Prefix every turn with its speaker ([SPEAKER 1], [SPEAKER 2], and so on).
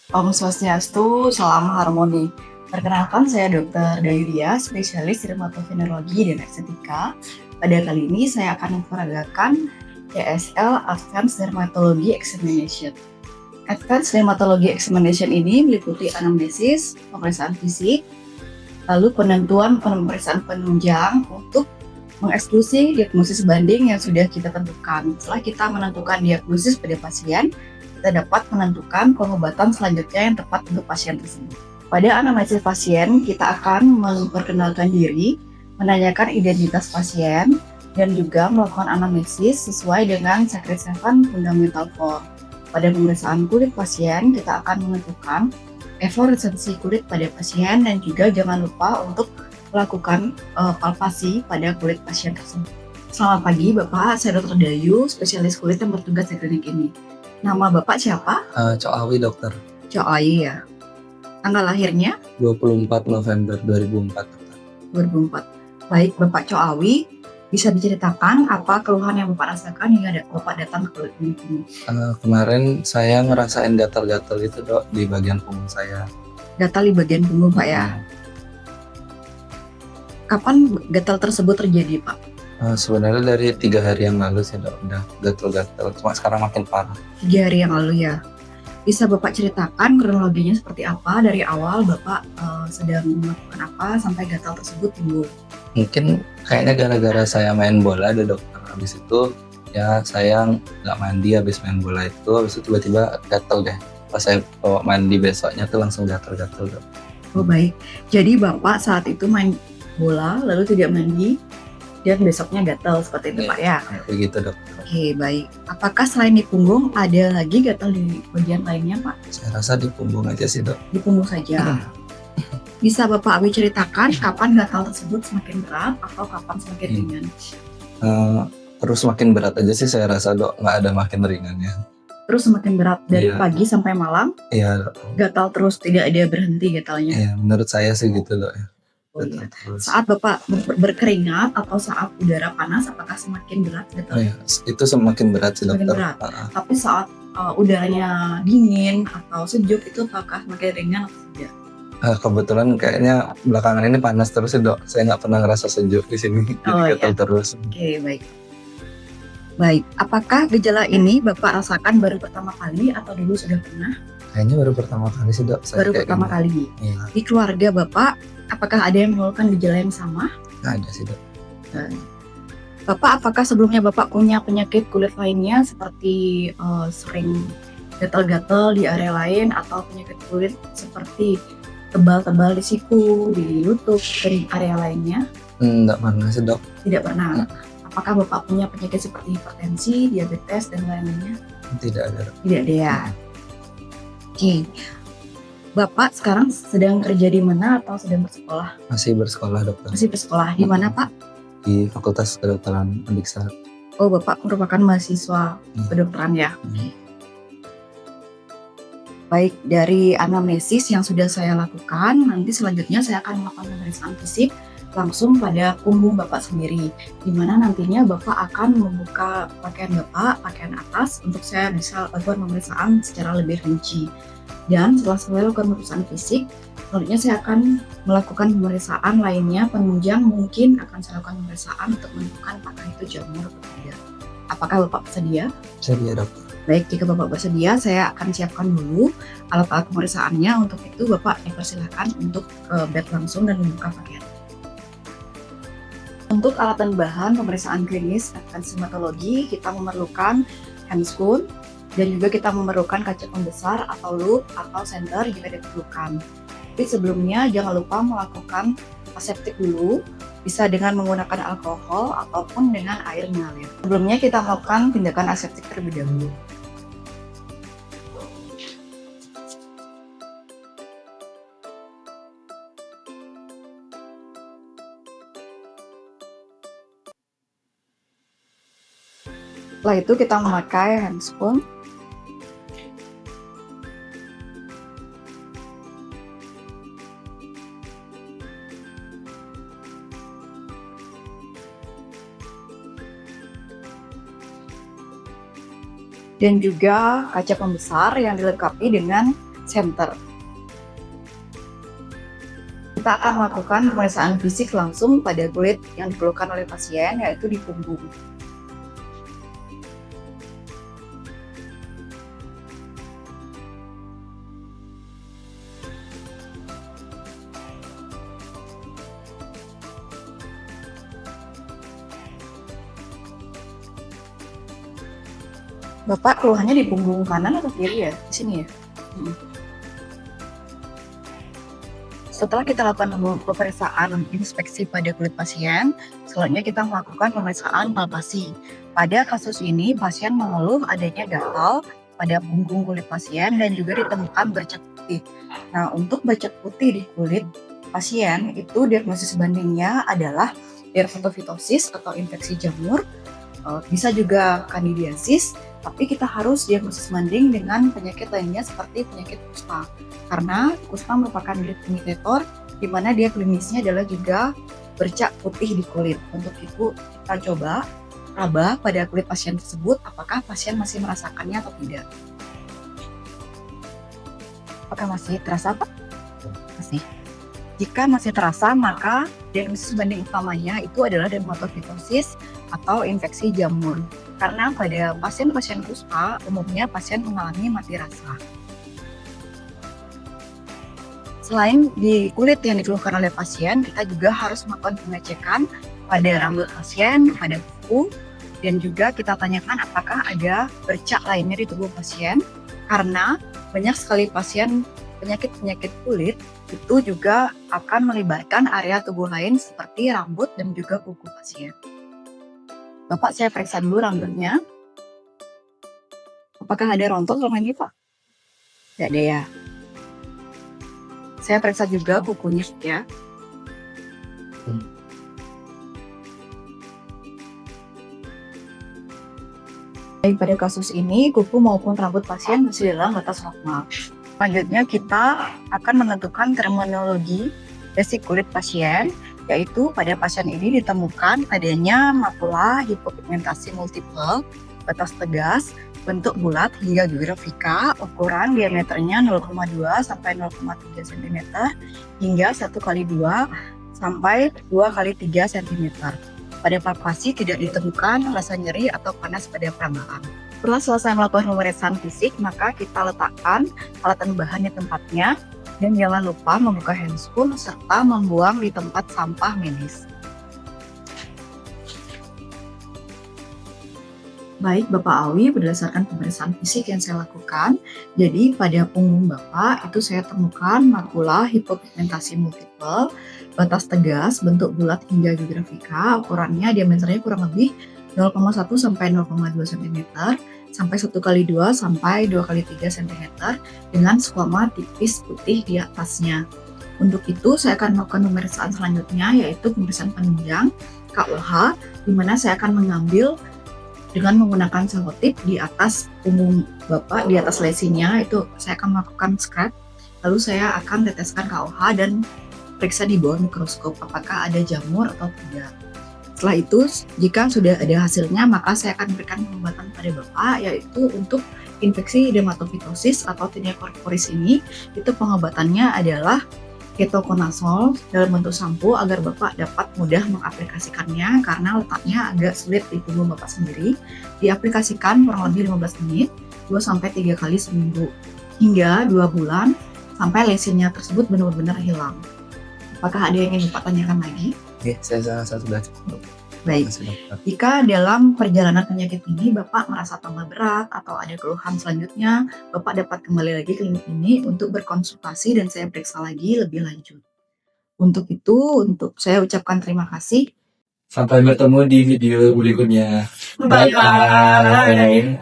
[SPEAKER 1] Om Swastiastu, salam harmoni. Perkenalkan, saya Dr. Dayuria, spesialis dermatovenerologi dan estetika. Pada kali ini saya akan memperagakan DSL Advanced Dermatology Examination. Advanced Dermatology Examination ini meliputi anamnesis, pemeriksaan fisik, lalu penentuan pemeriksaan penunjang untuk mengeksklusi diagnosis banding yang sudah kita tentukan. Setelah kita menentukan diagnosis pada pasien, kita dapat menentukan pengobatan selanjutnya yang tepat untuk pasien tersebut. Pada anamnesis pasien, kita akan memperkenalkan diri, menanyakan identitas pasien, dan juga melakukan anamnesis sesuai dengan Secret 7 Fundamental 4. Pada pemeriksaan kulit pasien, kita akan menentukan efloresensi kulit pada pasien dan juga jangan lupa untuk melakukan palpasi pada kulit pasien tersebut. Selamat pagi Bapak, saya Dr. Dayu, spesialis kulit yang bertugas di klinik ini. Nama Bapak siapa?
[SPEAKER 2] Cok Awi dokter.
[SPEAKER 1] Cok Awi ya. Tanggal lahirnya?
[SPEAKER 2] 24 November 2004 dokter.
[SPEAKER 1] 2004. Baik Bapak Cok Awi, bisa diceritakan apa keluhan yang Bapak rasakan hingga Bapak datang ke klinik ini?
[SPEAKER 2] Kemarin saya ngerasain gatal-gatal itu dok di bagian punggung saya.
[SPEAKER 1] Gatal di bagian punggung Pak ya? Kapan gatal tersebut terjadi Pak?
[SPEAKER 2] Sebenarnya dari 3 hari yang lalu sih dok, udah gatal-gatal, cuma sekarang makin parah.
[SPEAKER 1] 3 hari yang lalu ya. Bisa Bapak ceritakan kronologinya seperti apa dari awal Bapak sedang melakukan apa sampai gatal tersebut timbul?
[SPEAKER 2] Mungkin kayaknya gara-gara saya main bola deh dokter. Habis itu ya saya nggak mandi habis main bola itu, habis itu tiba-tiba gatal deh. Pas saya bawa mandi besoknya tuh langsung gatal-gatal dok.
[SPEAKER 1] Oh baik, jadi Bapak saat itu main bola lalu tidak mandi dan besoknya gatal seperti itu Pak ya?
[SPEAKER 2] Begitu dok.
[SPEAKER 1] Oke baik, apakah selain di punggung ada lagi gatal di bagian lainnya Pak?
[SPEAKER 2] Saya rasa di punggung aja sih dok.
[SPEAKER 1] Di punggung saja. Bisa Bapak Awi ceritakan kapan gatal tersebut semakin berat atau kapan semakin ringan?
[SPEAKER 2] Terus makin berat aja sih saya rasa dok, nggak ada makin ringannya.
[SPEAKER 1] Terus semakin berat dari pagi sampai malam?
[SPEAKER 2] Iya.
[SPEAKER 1] Gatal terus, tidak ada berhenti gatalnya?
[SPEAKER 2] Iya, menurut saya sih gitu dok.
[SPEAKER 1] Oh, iya. Saat Bapak berkeringat atau saat udara panas, apakah semakin berat gatalnya?
[SPEAKER 2] Itu semakin berat sih dokter.
[SPEAKER 1] Semakin berat. Tapi saat udaranya dingin atau sejuk itu apakah semakin ringan atau tidak?
[SPEAKER 2] Kebetulan kayaknya belakangan ini panas terus sih dok. Saya nggak pernah ngerasa sejuk di sini. Jadi gatal terus.
[SPEAKER 1] Oke, baik. Baik, apakah gejala ini Bapak rasakan baru pertama kali atau dulu sudah pernah?
[SPEAKER 2] Kayaknya baru pertama kali sih dok.
[SPEAKER 1] Baru pertama kali.
[SPEAKER 2] Iya.
[SPEAKER 1] Di keluarga Bapak, apakah ada yang mengeluhkan gejala yang sama?
[SPEAKER 2] Nggak ada sih dok.
[SPEAKER 1] Bapak, apakah sebelumnya Bapak punya penyakit kulit lainnya seperti sering gatal-gatal di area lain atau penyakit kulit seperti tebal-tebal di siku, di lutut, dan area lainnya?
[SPEAKER 2] Nggak pernah sih dok.
[SPEAKER 1] Tidak pernah. Apakah Bapak punya penyakit seperti hipertensi, diabetes, dan lain-lainnya?
[SPEAKER 2] Tidak ada.
[SPEAKER 1] Tidak ada ya. Oke. Bapak sekarang sedang kerja di mana atau sedang bersekolah?
[SPEAKER 2] Masih bersekolah dokter.
[SPEAKER 1] Masih bersekolah. Di mana Pak?
[SPEAKER 2] Di Fakultas Kedokteran Undiksa.
[SPEAKER 1] Oh, Bapak merupakan mahasiswa kedokteran ya? Baik, dari anamnesis yang sudah saya lakukan, nanti selanjutnya saya akan melakukan pemeriksaan fisik langsung pada punggung Bapak sendiri, di mana nantinya Bapak akan membuka pakaian Bapak, pakaian atas, untuk saya bisa lakukan pemeriksaan secara lebih rinci. Dan setelah saya lakukan pemeriksaan fisik, selanjutnya saya akan melakukan pemeriksaan lainnya, penunjang mungkin akan saya lakukan pemeriksaan untuk menentukan apakah itu jamur atau tidak. Apakah Bapak bersedia?
[SPEAKER 2] Bersedia dokter.
[SPEAKER 1] Baik, jika Bapak bersedia, saya akan siapkan dulu alat-alat pemeriksaannya. Untuk itu Bapak dipersilakan untuk ke bed langsung dan membuka pakaian. Untuk alat dan bahan pemeriksaan klinis advanced dermatology, kita memerlukan handscoon dan juga kita memerlukan kaca pembesar atau loop atau center jika diperlukan. Tapi sebelumnya jangan lupa melakukan aseptik dulu, bisa dengan menggunakan alkohol ataupun dengan air mengalir. Sebelumnya kita melakukan tindakan aseptik terlebih dahulu. Setelah itu kita memakai handscoon. Dan juga kaca pembesar yang dilengkapi dengan center. Kita akan melakukan pemeriksaan fisik langsung pada kulit yang dikeluhkan oleh pasien, yaitu di punggung. Bapak keluhannya di punggung kanan atau kiri ya? Di sini ya? Setelah kita lakukan pemeriksaan inspeksi pada kulit pasien, selanjutnya kita melakukan pemeriksaan palpasi. Pada kasus ini, pasien mengeluh adanya gatal pada punggung kulit pasien dan juga ditemukan bercak putih. Nah, untuk bercak putih di kulit pasien, itu diagnosis bandingnya adalah dermatofitosis atau infeksi jamur, bisa juga kandidiasis, tapi kita harus diagnosis banding dengan penyakit lainnya seperti penyakit kusma. Karena kusma merupakan lead indikator di mana dia klinisnya adalah juga bercak putih di kulit. Untuk itu kita coba raba pada kulit pasien tersebut apakah pasien masih merasakannya atau tidak. Apakah masih terasa, Pak? Masih. Jika masih terasa, maka diagnosis banding utamanya itu adalah dermatofitosis atau infeksi jamur. Karena pada pasien-pasien kusma, umumnya pasien mengalami mati rasa. Selain di kulit yang dikeluhkan oleh pasien, kita juga harus melakukan pengecekan pada rambut pasien, pada kuku, dan juga kita tanyakan apakah ada bercak lainnya di tubuh pasien. Karena banyak sekali pasien penyakit-penyakit kulit itu juga akan melibatkan area tubuh lain seperti rambut dan juga kuku pasien. Bapak, saya periksa dulu rambutnya. Apakah ada rontok selama ini, Pak? Tidak ada ya. Saya periksa juga kukunya ya. Baik, pada kasus ini kuku maupun rambut pasien masih dalam batas normal. Selanjutnya kita akan menentukan terminologi basic kulit pasien, yaitu pada pasien ini ditemukan adanya makula hipopigmentasi multiple, batas tegas, bentuk bulat hingga grafika, ukuran diameternya 0,2 sampai 0,3 cm hingga 1x2 sampai 2x3 cm. Pada palpasi tidak ditemukan rasa nyeri atau panas pada perabaan. Setelah selesai melakukan pemeriksaan fisik, maka kita letakkan alat bahan di tempatnya dan jangan lupa membuka handscoon serta membuang di tempat sampah medis. Baik Bapak Awi, berdasarkan pemeriksaan fisik yang saya lakukan, jadi pada punggung Bapak itu saya temukan makula hipopigmentasi multiple, batas tegas, bentuk bulat hingga grafika, ukurannya diameternya kurang lebih 0,1 sampai 0,2 cm sampai 1x2 sampai 2x3 cm dengan squama tipis putih di atasnya. Untuk itu saya akan melakukan pemeriksaan selanjutnya, yaitu pemeriksaan penunjang KUH, di mana saya akan mengambil dengan menggunakan selotip di atas punggung Bapak, di atas lesinya itu saya akan melakukan scrap, lalu saya akan teteskan KUH dan periksa di bawah mikroskop apakah ada jamur atau tidak. Setelah itu, jika sudah ada hasilnya, maka saya akan berikan pengobatan pada Bapak, yaitu untuk infeksi dermatofitosis atau tinea corporis ini, itu pengobatannya adalah ketoconazole dalam bentuk sampo agar Bapak dapat mudah mengaplikasikannya karena letaknya agak sulit di punggung Bapak sendiri. Diaplikasikan kurang lebih 15 menit, 2-3 kali seminggu, hingga 2 bulan sampai lesionnya tersebut benar-benar hilang. Apakah ada yang ingin Bapak tanyakan lagi?
[SPEAKER 2] Oke, saya sudah cukup.
[SPEAKER 1] Baik, jika dalam perjalanan penyakit ini Bapak merasa tambah berat atau ada keluhan selanjutnya, Bapak dapat kembali lagi ke klinik ini untuk berkonsultasi dan saya periksa lagi lebih lanjut. Untuk itu, saya ucapkan terima kasih.
[SPEAKER 2] Sampai bertemu di video berikutnya.
[SPEAKER 1] Bye-bye.